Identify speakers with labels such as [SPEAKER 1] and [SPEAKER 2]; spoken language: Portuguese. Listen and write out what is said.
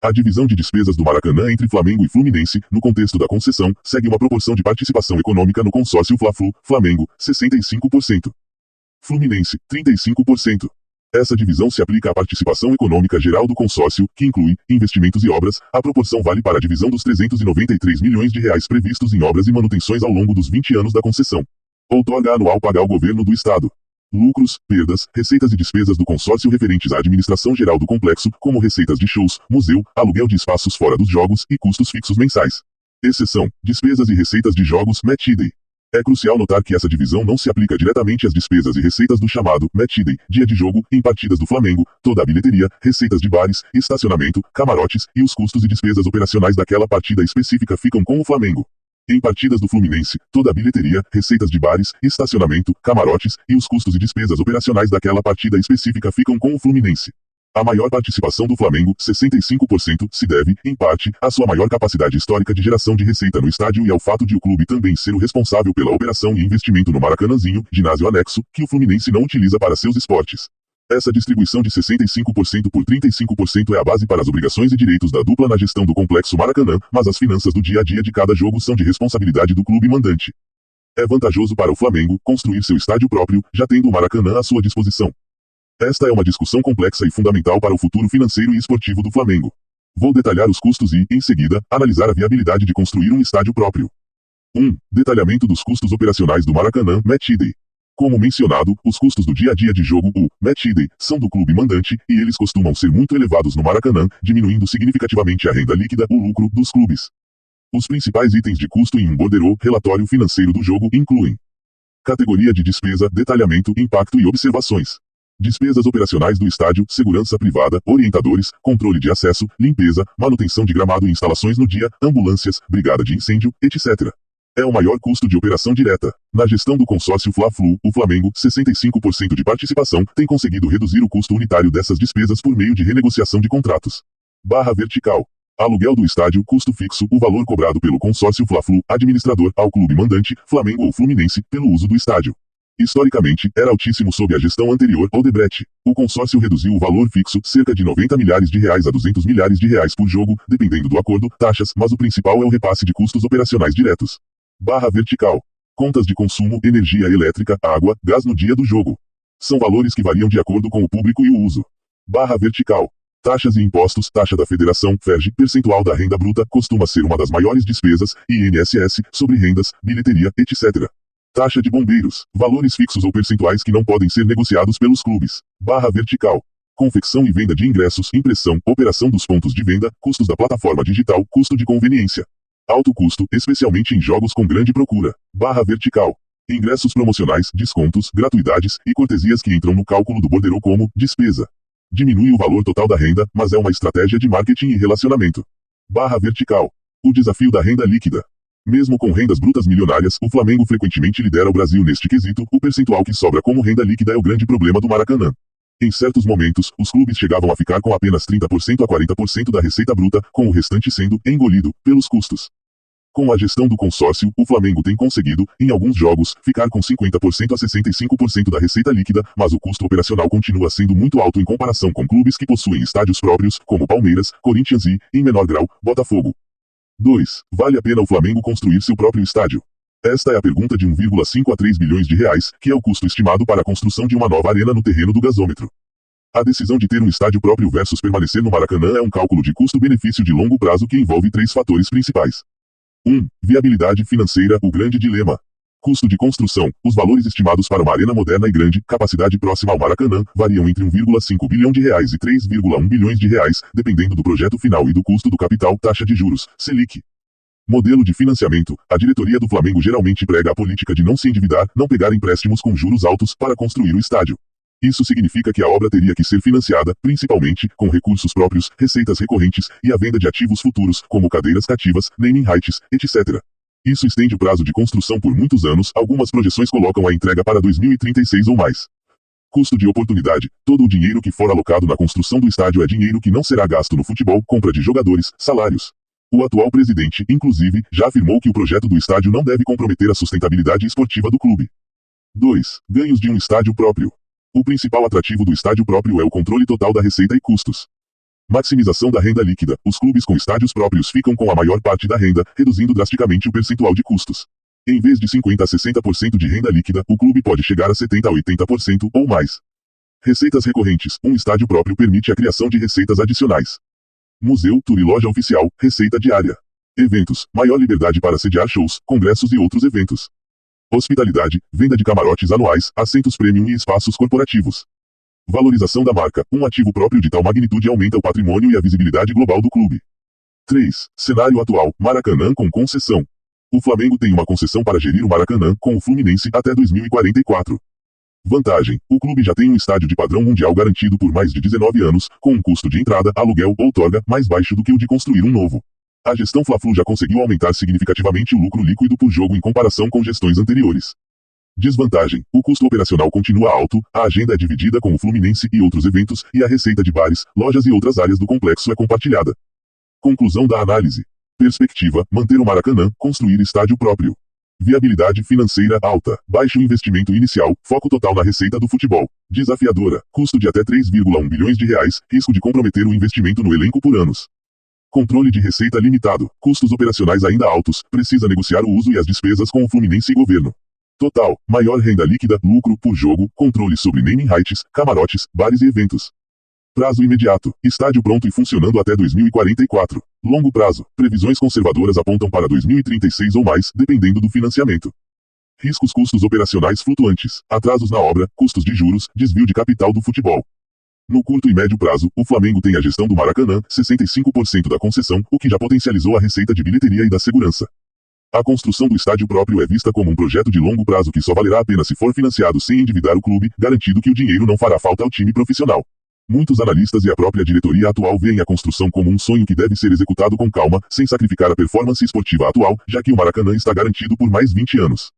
[SPEAKER 1] A divisão de despesas do Maracanã entre Flamengo e Fluminense, no contexto da concessão, segue uma proporção de participação econômica no consórcio Fla-Flu, Flamengo, 65%. Fluminense, 35%. Essa divisão se aplica à participação econômica geral do consórcio, que inclui investimentos e obras. A proporção vale para a divisão dos 393 milhões de reais previstos em obras e manutenções ao longo dos 20 anos da concessão. Outorga anual paga ao governo do estado. Lucros, perdas, receitas e despesas do consórcio referentes à administração geral do complexo, como receitas de shows, museu, aluguel de espaços fora dos jogos e custos fixos mensais. Exceção: despesas e receitas de jogos Match Day. É crucial notar que essa divisão não se aplica diretamente às despesas e receitas do chamado Match Day, dia de jogo, em partidas do Flamengo. Toda a bilheteria, receitas de bares, estacionamento, camarotes e os custos e despesas operacionais daquela partida específica ficam com o Flamengo. Em partidas do Fluminense, toda a bilheteria, receitas de bares, estacionamento, camarotes e os custos e despesas operacionais daquela partida específica ficam com o Fluminense. A maior participação do Flamengo, 65%, se deve, em parte, à sua maior capacidade histórica de geração de receita no estádio e ao fato de o clube também ser o responsável pela operação e investimento no Maracanãzinho, ginásio anexo, que o Fluminense não utiliza para seus esportes. Essa distribuição de 65% por 35% é a base para as obrigações e direitos da dupla na gestão do complexo Maracanã, mas as finanças do dia a dia de cada jogo são de responsabilidade do clube mandante. É vantajoso para o Flamengo construir seu estádio próprio, já tendo o Maracanã à sua disposição. Esta é uma discussão complexa e fundamental para o futuro financeiro e esportivo do Flamengo. Vou detalhar os custos e, em seguida, analisar a viabilidade de construir um estádio próprio. 1. Detalhamento dos custos operacionais do Maracanã Match Day. Como mencionado, os custos do dia a dia de jogo, o Match Day, são do clube mandante, e eles costumam ser muito elevados no Maracanã, diminuindo significativamente a renda líquida, o lucro, dos clubes. Os principais itens de custo em um borderô, relatório financeiro do jogo, incluem: categoria de despesa, detalhamento, impacto e observações. Despesas operacionais do estádio, segurança privada, orientadores, controle de acesso, limpeza, manutenção de gramado e instalações no dia, ambulâncias, brigada de incêndio, etc. É o maior custo de operação direta. Na gestão do consórcio Fla-Flu, o Flamengo, 65% de participação, tem conseguido reduzir o custo unitário dessas despesas por meio de renegociação de contratos. Barra vertical. Aluguel do estádio, custo fixo, o valor cobrado pelo consórcio Fla-Flu, administrador, ao clube mandante, Flamengo ou Fluminense, pelo uso do estádio. Historicamente, era altíssimo sob a gestão anterior, Odebrecht. O consórcio reduziu o valor fixo, cerca de 90 milhares de reais a 200 milhares de reais por jogo, dependendo do acordo, taxas, mas o principal é o repasse de custos operacionais diretos. Barra vertical. Contas de consumo, energia elétrica, água, gás no dia do jogo. São valores que variam de acordo com o público e o uso. Barra vertical. Taxas e impostos, taxa da federação, FERJ, percentual da renda bruta, costuma ser uma das maiores despesas, INSS, sobre rendas, bilheteria, etc. Taxa de bombeiros, valores fixos ou percentuais que não podem ser negociados pelos clubes. Barra vertical. Confecção e venda de ingressos, impressão, operação dos pontos de venda, custos da plataforma digital, custo de conveniência. Alto custo, especialmente em jogos com grande procura. Barra vertical. Ingressos promocionais, descontos, gratuidades e cortesias que entram no cálculo do borderô como despesa. Diminui o valor total da renda, mas é uma estratégia de marketing e relacionamento. Barra vertical. O desafio da renda líquida. Mesmo com rendas brutas milionárias, o Flamengo frequentemente lidera o Brasil neste quesito. O percentual que sobra como renda líquida é o grande problema do Maracanã. Em certos momentos, os clubes chegavam a ficar com apenas 30% a 40% da receita bruta, com o restante sendo engolido pelos custos. Com a gestão do consórcio, o Flamengo tem conseguido, em alguns jogos, ficar com 50% a 65% da receita líquida, mas o custo operacional continua sendo muito alto em comparação com clubes que possuem estádios próprios, como Palmeiras, Corinthians e, em menor grau, Botafogo. 2. Vale a pena o Flamengo construir seu próprio estádio? Esta é a pergunta de 1,5 a 3 bilhões de reais, que é o custo estimado para a construção de uma nova arena no terreno do gasômetro. A decisão de ter um estádio próprio versus permanecer no Maracanã é um cálculo de custo-benefício de longo prazo que envolve 3 fatores principais. 1. Viabilidade financeira, o grande dilema. Custo de construção. Os valores estimados para uma arena moderna e grande, capacidade próxima ao Maracanã, variam entre 1,5 bilhão de reais e 3,1 bilhões de reais, dependendo do projeto final e do custo do capital, taxa de juros, Selic. Modelo de financiamento. A diretoria do Flamengo geralmente prega a política de não se endividar, não pegar empréstimos com juros altos para construir o estádio. Isso significa que a obra teria que ser financiada, principalmente, com recursos próprios, receitas recorrentes, e a venda de ativos futuros, como cadeiras cativas, naming rights, etc. Isso estende o prazo de construção por muitos anos, algumas projeções colocam a entrega para 2036 ou mais. Custo de oportunidade. Todo o dinheiro que for alocado na construção do estádio é dinheiro que não será gasto no futebol, compra de jogadores, salários. O atual presidente, inclusive, já afirmou que o projeto do estádio não deve comprometer a sustentabilidade esportiva do clube. 2. Ganhos de um estádio próprio. O principal atrativo do estádio próprio é o controle total da receita e custos. Maximização da renda líquida. Os clubes com estádios próprios ficam com a maior parte da renda, reduzindo drasticamente o percentual de custos. Em vez de 50 a 60% de renda líquida, o clube pode chegar a 70 a 80% ou mais. Receitas recorrentes. Um estádio próprio permite a criação de receitas adicionais. Museu, tour e loja oficial, receita diária. Eventos. Maior liberdade para sediar shows, congressos e outros eventos. Hospitalidade. Venda de camarotes anuais, assentos premium e espaços corporativos. Valorização da marca. Um ativo próprio de tal magnitude aumenta o patrimônio e a visibilidade global do clube. 3. Cenário atual. Maracanã com concessão. O Flamengo tem uma concessão para gerir o Maracanã, com o Fluminense, até 2044. Vantagem. O clube já tem um estádio de padrão mundial garantido por mais de 19 anos, com um custo de entrada, aluguel ou outorga mais baixo do que o de construir um novo. A gestão Fla-Flu já conseguiu aumentar significativamente o lucro líquido por jogo em comparação com gestões anteriores. Desvantagem. O custo operacional continua alto, a agenda é dividida com o Fluminense e outros eventos, e a receita de bares, lojas e outras áreas do complexo é compartilhada. Conclusão da análise. Perspectiva: manter o Maracanã, construir estádio próprio. Viabilidade financeira alta, baixo investimento inicial, foco total na receita do futebol. Desafiadora, custo de até 3,1 bilhões de reais, risco de comprometer o investimento no elenco por anos. Controle de receita limitado, custos operacionais ainda altos, precisa negociar o uso e as despesas com o Fluminense e governo. Total, maior renda líquida, lucro por jogo, controle sobre naming rights, camarotes, bares e eventos. Prazo imediato, estádio pronto e funcionando até 2044. Longo prazo, previsões conservadoras apontam para 2036 ou mais, dependendo do financiamento. Riscos: custos operacionais flutuantes, atrasos na obra, custos de juros, desvio de capital do futebol. No curto e médio prazo, o Flamengo tem a gestão do Maracanã, 65% da concessão, o que já potencializou a receita de bilheteria e da segurança. A construção do estádio próprio é vista como um projeto de longo prazo que só valerá a pena se for financiado sem endividar o clube, garantido que o dinheiro não fará falta ao time profissional. Muitos analistas e a própria diretoria atual veem a construção como um sonho que deve ser executado com calma, sem sacrificar a performance esportiva atual, já que o Maracanã está garantido por mais 20 anos.